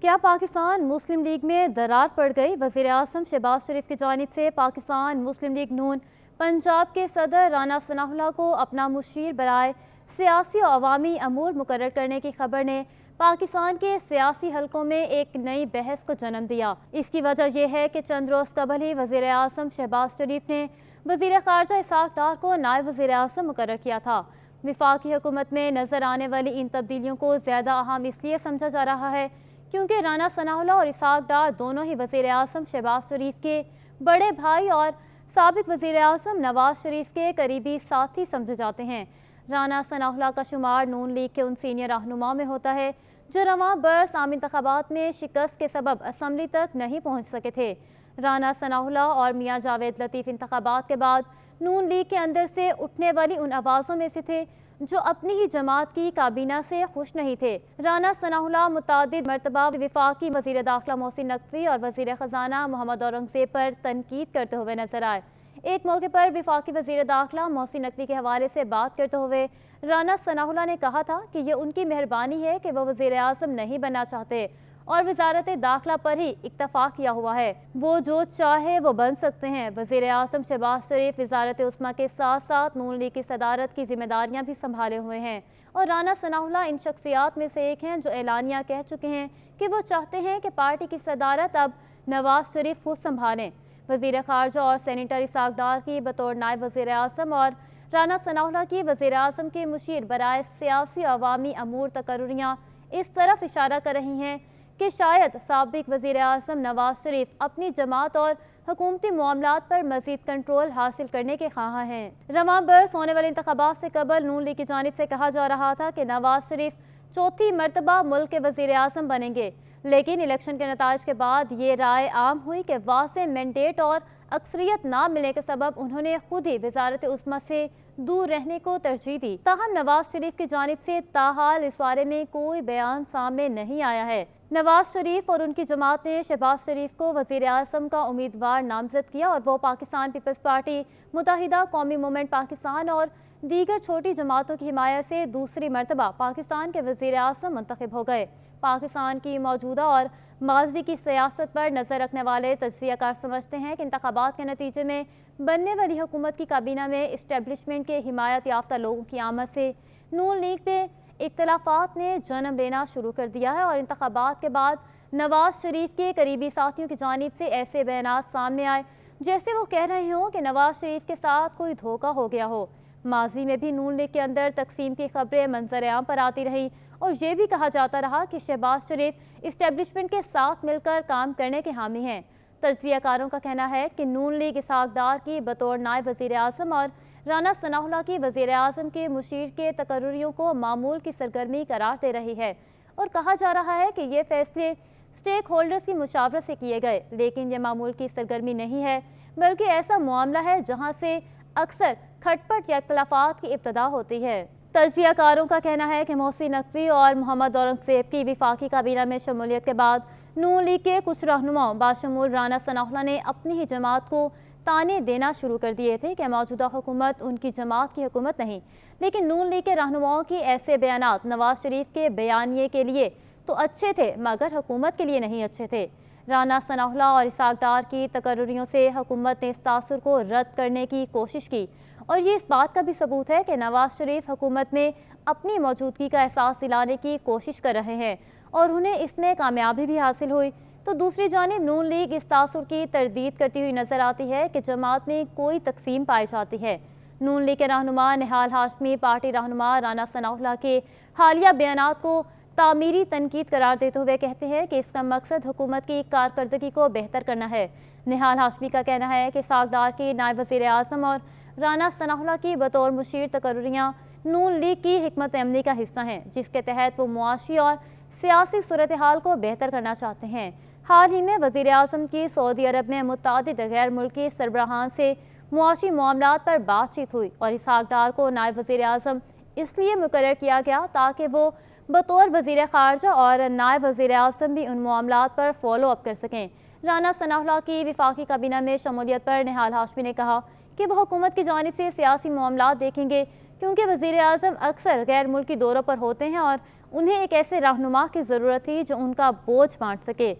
کیا پاکستان مسلم لیگ میں درار پڑ گئی؟ وزیر اعظم شہباز شریف کی جانب سے پاکستان مسلم لیگ نون پنجاب کے صدر رانا ثناء اللہ کو اپنا مشیر برائے سیاسی و عوامی امور مقرر کرنے کی خبر نے پاکستان کے سیاسی حلقوں میں ایک نئی بحث کو جنم دیا۔ اس کی وجہ یہ ہے کہ چند روز قبل ہی وزیر اعظم شہباز شریف نے وزیر خارجہ اسحاق ڈار کو نائب وزیر اعظم مقرر کیا تھا۔ وفاقی حکومت میں نظر آنے والی ان تبدیلیوں کو زیادہ اہم اس لیے سمجھا جا رہا ہے کیونکہ رانا ثناء اللہ اور اسحاق ڈار دونوں ہی وزیر اعظم شہباز شریف کے بڑے بھائی اور سابق وزیر اعظم نواز شریف کے قریبی ساتھی سمجھے جاتے ہیں۔ رانا ثناء اللہ کا شمار نون لیگ کے ان سینئر رہنماؤں میں ہوتا ہے جو رواں برس عام انتخابات میں شکست کے سبب اسمبلی تک نہیں پہنچ سکے تھے۔ رانا ثناء اللہ اور میاں جاوید لطیف انتخابات کے بعد نون لیگ کے اندر سے اٹھنے والی ان آوازوں میں سے تھے جو اپنی ہی جماعت کی کابینہ سے خوش نہیں تھے۔ رانا ثناء اللہ متعدد مرتبہ وفاقی وزیر داخلہ محسن نقوی اور وزیر خزانہ محمد اورنگزیب پر تنقید کرتے ہوئے نظر آئے۔ ایک موقع پر وفاقی وزیر داخلہ محسن نقوی کے حوالے سے بات کرتے ہوئے رانا ثناء اللہ نے کہا تھا کہ یہ ان کی مہربانی ہے کہ وہ وزیر اعظم نہیں بننا چاہتے اور وزارت داخلہ پر ہی اکتفا کیا ہوا ہے، وہ جو چاہے وہ بن سکتے ہیں۔ وزیر اعظم شہباز شریف وزارت عظمیٰ کے ساتھ ساتھ نون لیگ کی صدارت کی ذمہ داریاں بھی سنبھالے ہوئے ہیں اور رانا ثناء اللہ ان شخصیات میں سے ایک ہیں جو اعلانیہ کہہ چکے ہیں کہ وہ چاہتے ہیں کہ پارٹی کی صدارت اب نواز شریف خود سنبھالیں۔ وزیر خارجہ اور سینیٹر اسحاق ڈار کی بطور نائب وزیر اعظم اور رانا ثناء اللہ کی وزیر اعظم کے مشیر برائے سیاسی عوامی امور تقرریاں اس طرف اشارہ کر رہی ہیں کہ شاید سابق وزیر اعظم نواز شریف اپنی جماعت اور حکومتی معاملات پر مزید کنٹرول حاصل کرنے کے خواہاں ہیں۔ رواں برس ہونے والے انتخابات سے قبل نون لیگ کی جانب سے کہا جا رہا تھا کہ نواز شریف چوتھی مرتبہ ملک کے وزیر اعظم بنیں گے، لیکن الیکشن کے نتائج کے بعد یہ رائے عام ہوئی کہ واضح مینڈیٹ اور اکثریت نہ ملنے کے سبب انہوں نے خود ہی وزارت عظمیٰ سے دور رہنے کو ترجیح دی۔ تاہم نواز شریف کی جانب سے تاحال اس بارے میں کوئی بیان سامنے نہیں آیا ہے۔ نواز شریف اور ان کی جماعت نے شہباز شریف کو وزیر اعظم کا امیدوار نامزد کیا اور وہ پاکستان پیپلز پارٹی، متحدہ قومی موومنٹ پاکستان اور دیگر چھوٹی جماعتوں کی حمایت سے دوسری مرتبہ پاکستان کے وزیر اعظم منتخب ہو گئے۔ پاکستان کی موجودہ اور ماضی کی سیاست پر نظر رکھنے والے تجزیہ کار سمجھتے ہیں کہ انتخابات کے نتیجے میں بننے والی حکومت کی کابینہ میں اسٹیبلشمنٹ کے حمایت یافتہ لوگوں کی آمد سے نون لیگ میں اختلافات نے جنم لینا شروع کر دیا ہے اور انتخابات کے بعد نواز شریف کے قریبی ساتھیوں کی جانب سے ایسے بیانات سامنے آئے جیسے وہ کہہ رہے ہوں کہ نواز شریف کے ساتھ کوئی دھوکہ ہو گیا ہو۔ ماضی میں بھی نون لیگ کے اندر تقسیم کی خبریں منظر عام پر آتی رہیں اور یہ بھی کہا جاتا رہا کہ شہباز شریف اسٹیبلشمنٹ کے ساتھ مل کر کام کرنے کے حامی ہیں۔ تجزیہ کاروں کا کہنا ہے کہ نون لیگ اسحاق ڈار کی بطور نائب وزیر اعظم اور رانا ثناء اللہ کی وزیر اعظم کے مشیر کے تقرریوں کو معمول کی سرگرمی قرار دے رہی ہے اور کہا جا رہا ہے کہ یہ فیصلے اسٹیک ہولڈرز کی مشاورت سے کیے گئے، لیکن یہ معمول کی سرگرمی نہیں ہے بلکہ ایسا معاملہ ہے جہاں سے اکثر کھٹ پٹ یا اختلافات کی ابتدا ہوتی ہے۔ تجزیہ کاروں کا کہنا ہے کہ محسن نقوی اور محمد اورنگزیب کی وفاقی کابینہ میں شمولیت کے بعد نون لیگ کے کچھ رہنماؤں باشمول رانا ثناء اللہ نے اپنی ہی جماعت کو تانے دینا شروع کر دیے تھے کہ موجودہ حکومت ان کی جماعت کی حکومت نہیں، لیکن نون لیگ کے رہنماؤں کی ایسے بیانات نواز شریف کے بیانیے کے لیے تو اچھے تھے مگر حکومت کے لیے نہیں اچھے تھے۔ رانا ثناء اللہ اور اسحاق ڈار کی تقرریوں سے حکومت نے اس تاثر کو رد کرنے کی کوشش کی اور یہ اس بات کا بھی ثبوت ہے کہ نواز شریف حکومت میں اپنی موجودگی کا احساس دلانے کی کوشش کر رہے ہیں اور انہیں اس میں کامیابی بھی حاصل ہوئی۔ تو دوسری جانب نون لیگ اس تاثر کی تردید کرتی ہوئی نظر آتی ہے کہ جماعت میں کوئی تقسیم پائی جاتی ہے۔ نون لیگ کے رہنما نہال ہاشمی پارٹی رہنما رانا ثناء اللہ کے حالیہ بیانات کو تعمیری تنقید قرار دیتے ہوئے کہتے ہیں کہ اس کا مقصد حکومت کی کارکردگی کو بہتر کرنا ہے۔ نہال ہاشمی کا کہنا ہے کہ اسحاق ڈار کی نائب وزیر اعظم اور رانا ثناء اللہ کی بطور مشیر تقرریاں نون لیگ کی حکمت عملی کا حصہ ہیں جس کے تحت وہ معاشی اور سیاسی صورتحال کو بہتر کرنا چاہتے ہیں۔ حال ہی میں وزیر اعظم کی سعودی عرب میں متعدد غیر ملکی سربراہان سے معاشی معاملات پر بات چیت ہوئی اور اسحاق ڈار کو نائب وزیر اعظم اس لیے مقرر کیا گیا تاکہ وہ بطور وزیر خارجہ اور نائب وزیر اعظم بھی ان معاملات پر فالو اپ کر سکیں۔ رانا ثناء اللہ کی وفاقی کابینہ میں شمولیت پر نہال ہاشمی نے کہا کہ وہ حکومت کی جانب سے سیاسی معاملات دیکھیں گے کیونکہ وزیر اعظم اکثر غیر ملکی دوروں پر ہوتے ہیں اور انہیں ایک ایسے رہنما کی ضرورت تھی جو ان کا بوجھ بانٹ سکے۔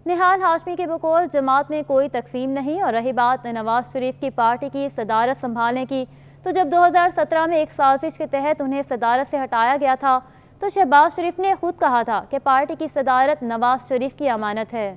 نہال ہاشمی کے بقول جماعت میں کوئی تقسیم نہیں، اور رہی بات نواز شریف کی پارٹی کی صدارت سنبھالنے کی، تو جب 2017 میں ایک سازش کے تحت انہیں صدارت سے ہٹایا گیا تھا تو شہباز شریف نے خود کہا تھا کہ پارٹی کی صدارت نواز شریف کی امانت ہے۔